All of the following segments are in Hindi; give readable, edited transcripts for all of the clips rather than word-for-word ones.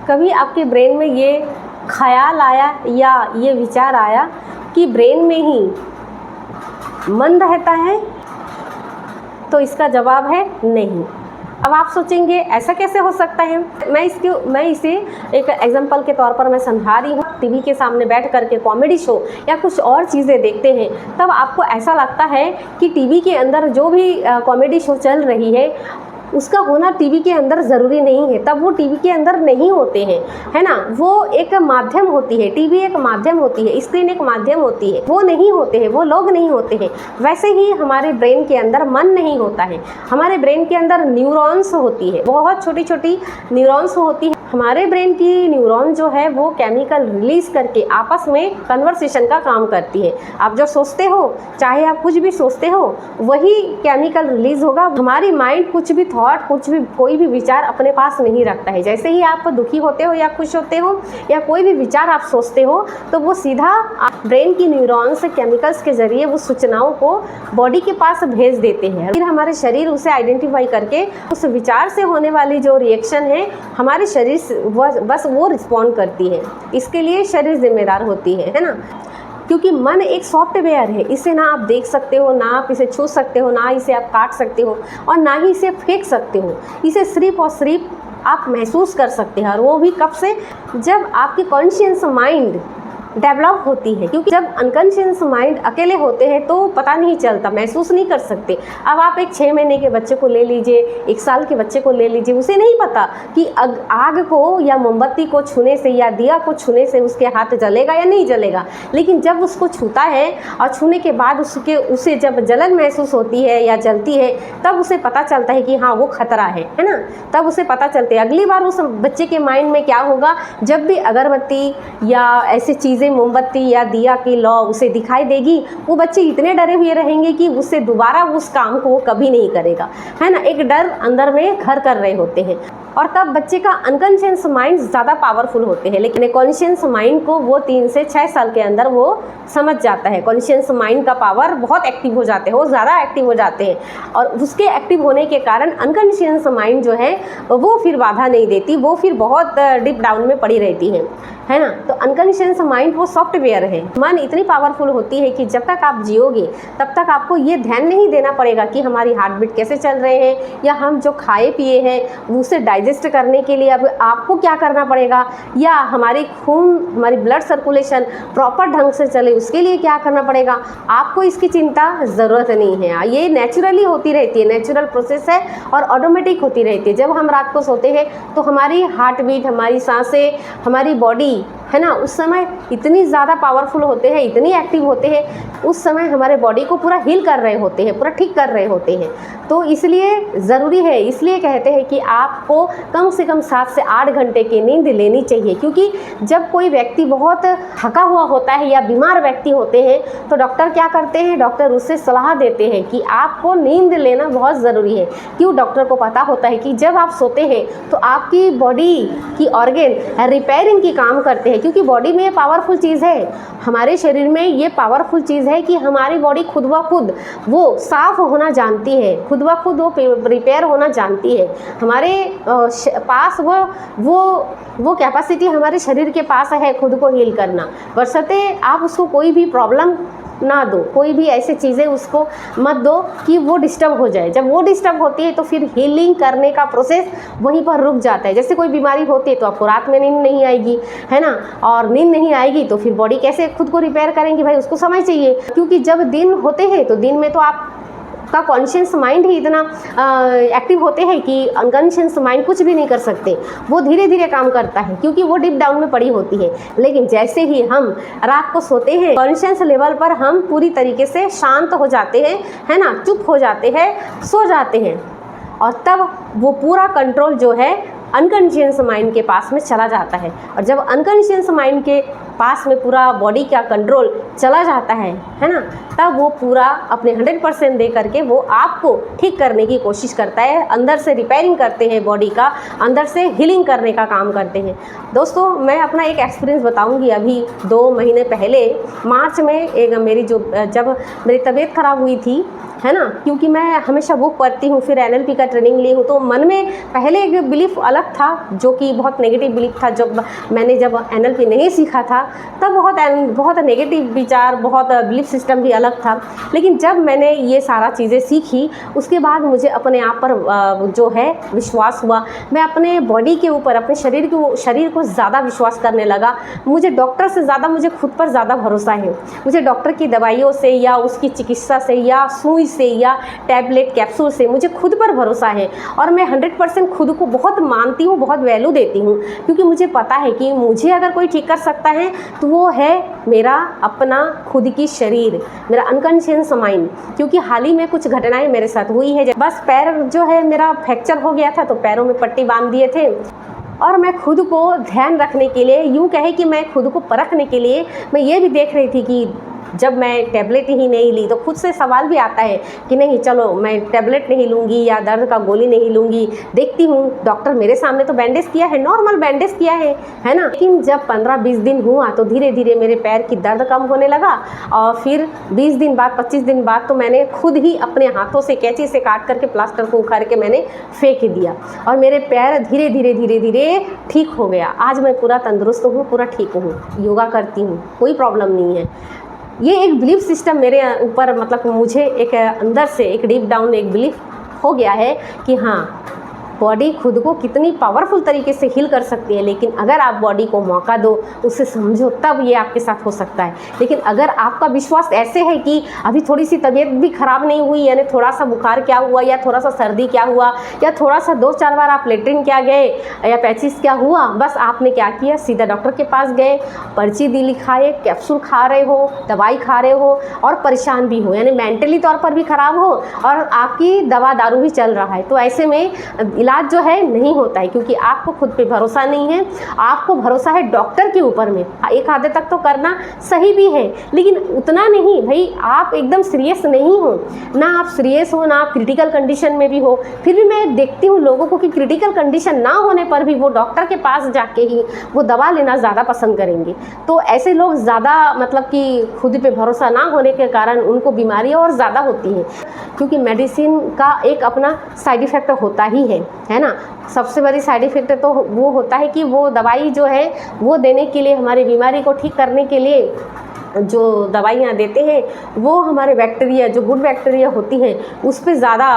कभी आपके ब्रेन में ये ख्याल आया या ये विचार आया कि ब्रेन में ही मन रहता है? तो इसका जवाब है नहीं। अब आप सोचेंगे ऐसा कैसे हो सकता है? मैं इसे एक एग्जांपल के तौर पर मैं समझा रही हूँ। टीवी के सामने बैठ करके कॉमेडी शो या कुछ और चीज़ें देखते हैं, तब आपको ऐसा लगता है कि टीवी के अंदर जो भी कॉमेडी शो चल रही है उसका होना टीवी के अंदर ज़रूरी नहीं है, तब वो टीवी के अंदर नहीं होते हैं, है ना। वो एक माध्यम होती है, टीवी एक माध्यम होती है, स्क्रीन एक माध्यम होती है, वो नहीं होते हैं, वो लोग नहीं होते हैं। वैसे ही हमारे ब्रेन के अंदर मन नहीं होता है, हमारे ब्रेन के अंदर न्यूरॉन्स होती है, बहुत छोटी छोटी न्यूरॉन्स होती है। हमारे ब्रेन की न्यूरॉन जो है वो केमिकल रिलीज करके आपस में कन्वर्सेशन का काम करती है। आप जो सोचते हो, चाहे आप कुछ भी सोचते हो, वही केमिकल रिलीज होगा। हमारी माइंड कुछ भी थॉट, कुछ भी कोई भी विचार अपने पास नहीं रखता है। जैसे ही आप दुखी होते हो या खुश होते हो या कोई भी विचार आप सोचते हो, तो वो सीधा ब्रेन की न्यूरॉन्स केमिकल्स के जरिए वो सूचनाओं को बॉडी के पास भेज देते हैं। फिर हमारे शरीर उसे आइडेंटिफाई करके उस विचार से होने वाली जो रिएक्शन है हमारे शरीर बस वो रिस्पॉन्ड करती है। इसके लिए शरीर जिम्मेदार होती है ना। क्योंकि मन एक सॉफ्टवेयर है, इसे ना आप देख सकते हो, ना आप इसे छू सकते हो, ना इसे आप काट सकते हो और ना ही इसे फेंक सकते हो। इसे सिर्फ और सिर्फ आप महसूस कर सकते हैं, और वो भी कब से? जब आपकी कॉन्शियस माइंड डेवलप होती है। क्योंकि जब अनकॉन्शियस माइंड अकेले होते हैं तो पता नहीं चलता, महसूस नहीं कर सकते। अब आप एक 6 महीने के बच्चे को ले लीजिए, 1 साल के बच्चे को ले लीजिए, उसे नहीं पता कि आग को या मोमबत्ती को छूने से या दिया को छूने से उसके हाथ जलेगा या नहीं जलेगा। लेकिन जब उसको छूता है और छूने के बाद उसे जब जलन महसूस होती है या जलती है, तब उसे पता चलता है कि हाँ वो खतरा है ना। तब उसे पता चलता है। अगली बार उस बच्चे के माइंड में क्या होगा? जब भी अगरबत्ती या ऐसी चीज़ मोमबत्ती या दिया की लौ उसे दिखाई देगी, वो बच्चे इतने डरे हुए रहेंगे कि उससे दोबारा उस काम को वो कभी नहीं करेगा, है ना। एक डर अंदर में घर कर रहे होते हैं। और तब बच्चे का अनकॉन्शियस माइंड ज़्यादा पावरफुल होते हैं। लेकिन कॉन्शियस माइंड को वो 3 से 6 साल के अंदर वो समझ जाता है। कॉन्शियस माइंड का पावर बहुत एक्टिव हो जाते हैं, वो ज़्यादा एक्टिव हो जाते हैं, और उसके एक्टिव होने के कारण अनकॉन्शियस माइंड जो है वो फिर बाधा नहीं देती, वो फिर बहुत डीप डाउन में पड़ी रहती है ना। तो अनकॉन्शियस माइंड वो सॉफ्टवेयर है। मन इतनी पावरफुल होती है कि जब तक आप जियोगे तब तक आपको ये ध्यान नहीं देना पड़ेगा कि हमारी हार्ट बीट कैसे चल रहे हैं, या हम जो खाए पिए हैं उसे डाइजेस्ट करने के लिए अब आपको क्या करना पड़ेगा, या हमारी हमारी ब्लड सर्कुलेशन प्रॉपर ढंग से चले उसके लिए क्या करना पड़ेगा। आपको इसकी चिंता ज़रूरत नहीं है। ये नेचुरली होती रहती है, नेचुरल प्रोसेस है और ऑटोमेटिक होती रहती है। जब हम रात को सोते हैं तो हमारी हार्ट बीट, हमारी सांसें, हमारी बॉडी, है ना, उस समय इतनी ज़्यादा पावरफुल होते हैं, इतनी एक्टिव होते हैं, उस समय हमारे बॉडी को पूरा हील कर रहे होते हैं, पूरा ठीक कर रहे होते हैं। तो इसलिए ज़रूरी है, इसलिए कहते हैं कि आपको कम से कम 7 से 8 घंटे की नींद लेनी चाहिए। क्योंकि जब कोई व्यक्ति बहुत थका हुआ होता है या बीमार व्यक्ति होते हैं तो डॉक्टर क्या करते हैं? डॉक्टर उससे सलाह देते हैं कि आपको नींद लेना बहुत ज़रूरी है। क्यों? डॉक्टर को पता होता है कि जब आप सोते हैं तो आपकी बॉडी की ऑर्गन रिपेयरिंग की काम करते हैं। क्योंकि बॉडी में ये पावरफुल चीज़ है, हमारे शरीर में ये पावरफुल चीज़ है कि हमारी बॉडी खुद ब खुद वो साफ़ होना जानती है, खुद ब खुद वो रिपेयर होना जानती है। हमारे पास वो कैपेसिटी हमारे शरीर के पास है खुद को हील करना। बशर्ते आप उसको कोई भी प्रॉब्लम ना दो, कोई भी ऐसी चीज़ें उसको मत दो कि वो डिस्टर्ब हो जाए। जब वो डिस्टर्ब होती है तो फिर हीलिंग करने का प्रोसेस वहीं पर रुक जाता है। जैसे कोई बीमारी होती है तो आपको रात में नींद नहीं आएगी, है ना, और नींद नहीं आएगी तो फिर बॉडी कैसे खुद को रिपेयर करेंगी? भाई उसको समय चाहिए। क्योंकि जब दिन होते हैं तो दिन में तो आप का कॉन्शियस माइंड ही इतना एक्टिव होते हैं कि अनकॉन्शियस माइंड कुछ भी नहीं कर सकते, वो धीरे धीरे काम करता है क्योंकि वो डीप डाउन में पड़ी होती है। लेकिन जैसे ही हम रात को सोते हैं, कॉन्शियस लेवल पर हम पूरी तरीके से शांत हो जाते हैं, है ना, चुप हो जाते हैं, सो जाते हैं, और तब वो पूरा कंट्रोल जो है अनकॉन्शियस माइंड के पास में चला जाता है। और जब अनकॉन्शियस माइंड के पास में पूरा बॉडी का कंट्रोल चला जाता है ना, तब वो पूरा अपने 100% दे करके वो आपको ठीक करने की कोशिश करता है, अंदर से रिपेयरिंग करते हैं बॉडी का, अंदर से हीलिंग करने का काम करते हैं। दोस्तों मैं अपना एक एक्सपीरियंस बताऊंगी। अभी 2 महीने पहले मार्च में एक मेरी जब मेरी तबीयत ख़राब हुई थी, है ना, क्योंकि मैं हमेशा बुक पढ़ती हूँ, फिर NLP का ट्रेनिंग ली हूँ, तो मन में पहले एक बिलीफ अलग था जो कि बहुत नेगेटिव बिलीफ था। जब NLP नहीं सीखा था तब बहुत नेगेटिव विचार, बहुत बिलीफ सिस्टम भी अलग था। लेकिन जब मैंने ये सारा चीज़ें सीखी उसके बाद मुझे अपने आप पर जो है विश्वास हुआ। मैं अपने बॉडी के ऊपर, अपने शरीर को ज़्यादा विश्वास करने लगा। मुझे डॉक्टर से ज़्यादा मुझे खुद पर ज़्यादा भरोसा है। मुझे डॉक्टर की दवाइयों से या उसकी चिकित्सा से या सुई से या टैबलेट कैप्सूल से मुझे खुद पर भरोसा है। और मैं 100% खुद को बहुत मानती हूँ, बहुत वैल्यू देती हूँ, क्योंकि मुझे पता है कि मुझे अगर कोई ठीक कर सकता है तो वो है मेरा अपना खुद की शरीर, मेरा अनकॉन्शियस माइंड। क्योंकि हाल ही में कुछ घटनाएं मेरे साथ हुई है। बस पैर जो है मेरा फ्रैक्चर हो गया था, तो पैरों में पट्टी बांध दिए थे। और मैं खुद को ध्यान रखने के लिए, यूँ कहे कि मैं खुद को परखने के लिए मैं ये भी देख रही थी कि जब मैं टैबलेट ही नहीं ली तो खुद से सवाल भी आता है कि नहीं चलो मैं टैबलेट नहीं लूँगी या दर्द का गोली नहीं लूँगी। देखती हूँ डॉक्टर मेरे सामने तो बैंडेज किया है, नॉर्मल बैंडेज किया है ना। लेकिन जब 15-20 दिन हुआ तो धीरे धीरे मेरे पैर की दर्द कम होने लगा। और फिर 20 दिन बाद, 25 दिन बाद तो मैंने खुद ही अपने हाथों से कैंची से काट करके प्लास्टर को उखाड़ के मैंने फेंक दिया और मेरे पैर धीरे धीरे ठीक हो गया। आज मैं पूरा तंदुरुस्त हूँ, पूरा ठीक हूँ, योगा करती हूँ, कोई प्रॉब्लम नहीं है। ये एक बिलीफ सिस्टम मेरे ऊपर, मतलब मुझे एक अंदर से एक डीप डाउन एक बिलीफ हो गया है कि हाँ, बॉडी खुद को कितनी पावरफुल तरीके से हील कर सकती है। लेकिन अगर आप बॉडी को मौका दो, उसे समझो, तब ये आपके साथ हो सकता है। लेकिन अगर आपका विश्वास ऐसे है कि अभी थोड़ी सी तबीयत भी ख़राब नहीं हुई, यानी थोड़ा सा बुखार क्या हुआ या थोड़ा सा सर्दी क्या हुआ या थोड़ा सा 2-4 बार आप लेटरिन क्या गए या पैचिस क्या हुआ, बस आपने क्या किया, सीधा डॉक्टर के पास गए, पर्ची दी लिखाए, कैप्सूल खा रहे हो, दवाई खा रहे हो और परेशान भी हो, यानी मेंटली तौर पर भी ख़राब हो और आपकी दवा दारू भी चल रहा है, तो ऐसे में इलाज जो है नहीं होता है। क्योंकि आपको खुद पे भरोसा नहीं है, आपको भरोसा है डॉक्टर के ऊपर में। एक हद तक तो करना सही भी है, लेकिन उतना नहीं भाई, आप एकदम सीरियस नहीं हो, ना आप सीरियस हो, ना आप क्रिटिकल कंडीशन में भी हो। फिर भी मैं देखती हूँ लोगों को कि क्रिटिकल कंडीशन ना होने पर भी वो डॉक्टर के पास जाके ही वो दवा लेना ज़्यादा पसंद करेंगे। तो ऐसे लोग ज़्यादा, मतलब कि खुद पे भरोसा ना होने के कारण उनको बीमारियाँ और ज़्यादा होती हैं। क्योंकि मेडिसिन का एक अपना साइड इफ़ेक्ट होता ही है ना। सबसे बड़ी साइड इफ़ेक्ट तो वो होता है कि वो दवाई जो है वो देने के लिए, हमारी बीमारी को ठीक करने के लिए जो दवाइयाँ देते हैं वो हमारे बैक्टीरिया, जो गुड बैक्टीरिया होती हैं उस पर ज़्यादा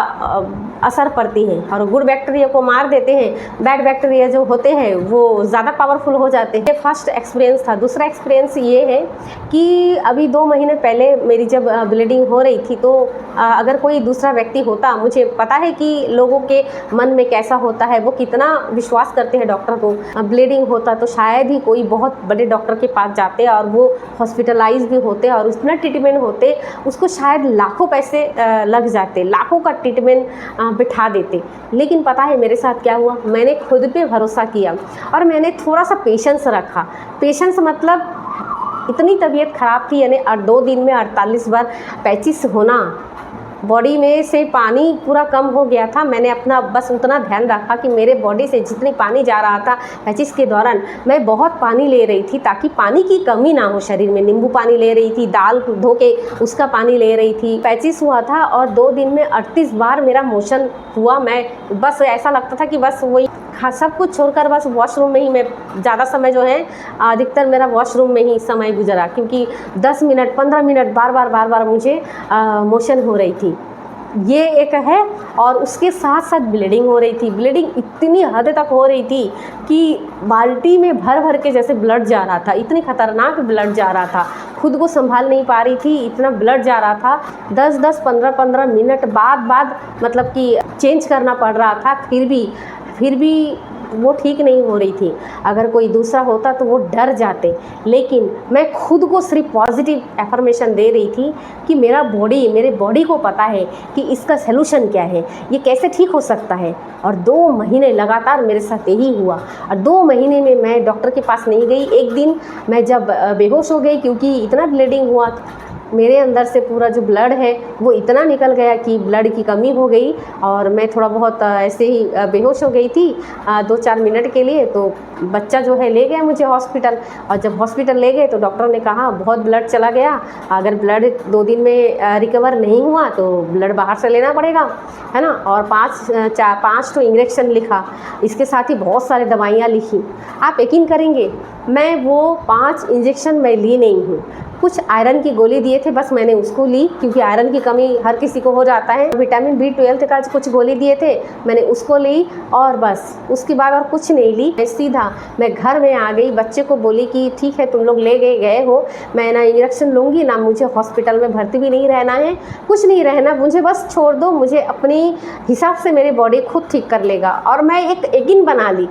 असर पड़ती है और गुड बैक्टीरिया को मार देते हैं। बैड बैक्टीरिया जो होते हैं वो ज़्यादा पावरफुल हो जाते हैं। फर्स्ट एक्सपीरियंस था। दूसरा एक्सपीरियंस ये है कि अभी 2 महीने पहले मेरी जब ब्लीडिंग हो रही थी, तो अगर कोई दूसरा व्यक्ति होता, मुझे पता है कि लोगों के मन में कैसा होता है, वो कितना विश्वास करते हैं डॉक्टर को। ब्लीडिंग होता तो शायद ही कोई बहुत बड़े डॉक्टर के पास जाते और वो हॉस्पिटलाइज भी होते और उतना ट्रीटमेंट होते, उसको शायद लाखों पैसे लग जाते, लाखों का ट्रीटमेंट बिठा देते। लेकिन पता है मेरे साथ क्या हुआ, मैंने खुद पे भरोसा किया और मैंने थोड़ा सा पेशेंस रखा। पेशेंस मतलब इतनी तबीयत ख़राब थी, यानी 2 दिन में 48 बार पैचिस होना, बॉडी में से पानी पूरा कम हो गया था। मैंने अपना बस उतना ध्यान रखा कि मेरे बॉडी से जितनी पानी जा रहा था पैचिस के दौरान, मैं बहुत पानी ले रही थी ताकि पानी की कमी ना हो शरीर में। नींबू पानी ले रही थी, दाल धो के उसका पानी ले रही थी। पैचिस हुआ था और 2 दिन में 38 बार मेरा मोशन हुआ। मैं बस ऐसा लगता था कि बस वही सब कुछ छोड़कर बस वॉशरूम में ही मैं ज़्यादा समय जो है अधिकतर मेरा वॉशरूम में ही समय गुजरा, क्योंकि 10 मिनट 15 मिनट बार बार मुझे मोशन हो रही थी। ये एक है। और उसके साथ साथ ब्लीडिंग हो रही थी। ब्लीडिंग इतनी हद तक हो रही थी कि बाल्टी में भर के जैसे ब्लड जा रहा था, इतनी खतरनाक ब्लड जा रहा था, खुद को संभाल नहीं पा रही थी, इतना ब्लड जा रहा था। 10-10 15-15 मिनट बाद मतलब कि चेंज करना पड़ रहा था। फिर भी वो ठीक नहीं हो रही थी। अगर कोई दूसरा होता तो वो डर जाते, लेकिन मैं खुद को सिर्फ पॉजिटिव एफर्मेशन दे रही थी कि मेरे बॉडी को पता है कि इसका सलूशन क्या है, ये कैसे ठीक हो सकता है। और 2 महीने लगातार मेरे साथ यही हुआ। और 2 महीने में मैं डॉक्टर के पास नहीं गई। एक दिन मैं जब बेहोश हो गई, क्योंकि इतना ब्लीडिंग हुआ, मेरे अंदर से पूरा जो ब्लड है वो इतना निकल गया कि ब्लड की कमी हो गई और मैं थोड़ा बहुत ऐसे ही बेहोश हो गई थी 2-4 मिनट के लिए। तो बच्चा जो है ले गया मुझे हॉस्पिटल, और जब हॉस्पिटल ले गए तो डॉक्टर ने कहा बहुत ब्लड चला गया, अगर ब्लड 2 दिन में रिकवर नहीं हुआ तो ब्लड बाहर से लेना पड़ेगा, है ना। और 5 तो इंजेक्शन लिखा, इसके साथ ही बहुत सारी दवाइयाँ लिखी। आप यकीन करेंगे, मैं वो 5 इंजेक्शन मैं ली नहीं हूँ। कुछ आयरन की गोली दिए थे, बस मैंने उसको ली, क्योंकि आयरन की कमी हर किसी को हो जाता है। विटामिन B12 का कुछ गोली दिए थे, मैंने उसको ली, और बस उसके बाद और कुछ नहीं ली। सीधा मैं घर में आ गई, बच्चे को बोली कि ठीक है तुम लोग ले गए हो, मैं ना इंजेक्शन लूँगी ना, मुझे हॉस्पिटल में भर्ती भी नहीं रहना है, कुछ नहीं रहना, मुझे बस छोड़ दो, मुझे अपनी हिसाब से मेरी बॉडी खुद ठीक कर लेगा। और मैं एक यकीन बना ली,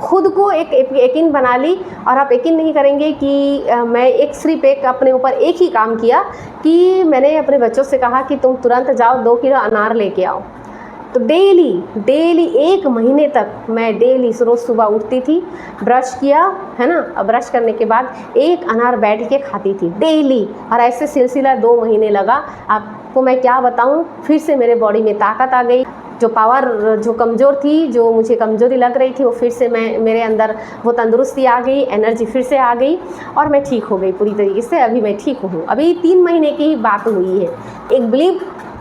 खुद को एक यकीन बना ली। और आप यकीन नहीं करेंगे कि मैं सिर्फ अपने ऊपर एक ही काम किया कि मैंने अपने बच्चों से कहा कि तुम तुरंत जाओ 2 किलो अनार लेके आओ। तो डेली 1 महीने तक मैं डेली रोज़ सुबह उठती थी, ब्रश किया, है ना, और ब्रश करने के बाद 1 अनार बैठ के खाती थी डेली। और ऐसे सिलसिला 2 महीने लगा। आपको मैं क्या बताऊँ, फिर से मेरे बॉडी में ताकत आ गई। जो पावर जो कमज़ोर थी, जो मुझे कमज़ोरी लग रही थी, वो फिर से मेरे अंदर वो तंदुरुस्ती आ गई, एनर्जी फिर से आ गई, और मैं ठीक हो गई पूरी तरीके से। अभी मैं ठीक हूँ। अभी 3 महीने की ही बात हुई है। एक बिलीव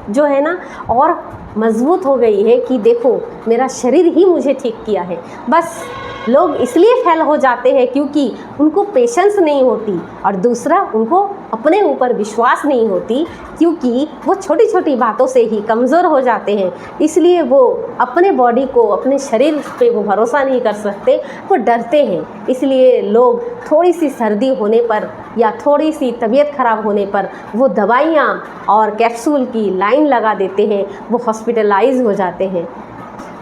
जो है ना और मजबूत हो गई है कि देखो मेरा शरीर ही मुझे ठीक किया है। बस लोग इसलिए फेल हो जाते हैं क्योंकि उनको पेशेंस नहीं होती, और दूसरा उनको अपने ऊपर विश्वास नहीं होती, क्योंकि वो छोटी छोटी बातों से ही कमज़ोर हो जाते हैं। इसलिए वो अपने बॉडी को, अपने शरीर पे वो भरोसा नहीं कर सकते, वो डरते हैं। इसलिए लोग थोड़ी सी सर्दी होने पर या थोड़ी सी तबीयत ख़राब होने पर वो दवाइयाँ और कैप्सूल की लाइन लगा देते हैं, वो हॉस्पिटलाइज हो जाते हैं।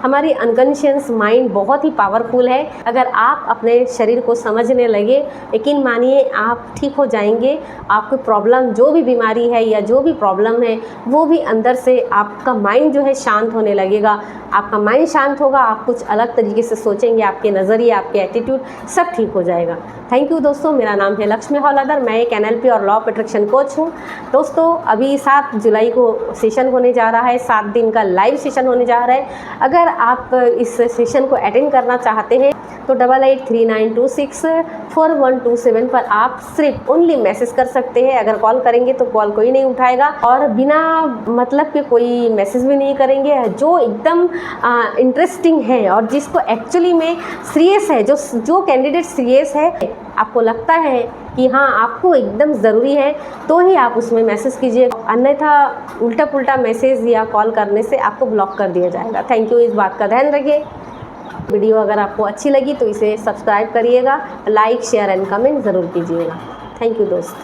हमारी अनकॉन्शियस माइंड बहुत ही पावरफुल है। अगर आप अपने शरीर को समझने लगे, यकीन मानिए आप ठीक हो जाएंगे। आपको प्रॉब्लम जो भी बीमारी है या जो भी प्रॉब्लम है, वो भी अंदर से आपका माइंड जो है शांत होने लगेगा। आपका माइंड शांत होगा, आप कुछ अलग तरीके से सोचेंगे, आपके नज़रिए, आपके एटीट्यूड सब ठीक हो जाएगा। थैंक यू दोस्तों, मेरा नाम है लक्ष्मी हौलादार, मैं एक NLP और लॉ ऑफ अट्रैक्शन कोच हूँ। दोस्तों अभी 7 जुलाई को सेशन होने जा रहा है, 7 दिन का लाइव सेशन होने जा रहा है। अगर आप इस सेशन को अटेंड करना चाहते हैं तो 8839264127 पर आप सिर्फ ओनली मैसेज कर सकते हैं। अगर कॉल करेंगे तो कॉल कोई नहीं उठाएगा, और बिना मतलब के कोई मैसेज भी नहीं करेंगे। जो एकदम इंटरेस्टिंग है और जिसको एक्चुअली में सीरियस है, जो कैंडिडेट सीरियस है, आपको लगता है कि हाँ आपको एकदम ज़रूरी है, तो ही आप उसमें मैसेज कीजिए, अन्यथा उल्टा पुल्टा मैसेज या कॉल करने से आपको ब्लॉक कर दिया जाएगा। थैंक यू, इस बात का ध्यान रखिए। वीडियो अगर आपको अच्छी लगी तो इसे सब्सक्राइब करिएगा, लाइक शेयर एंड कमेंट ज़रूर कीजिएगा। थैंक यू दोस्त।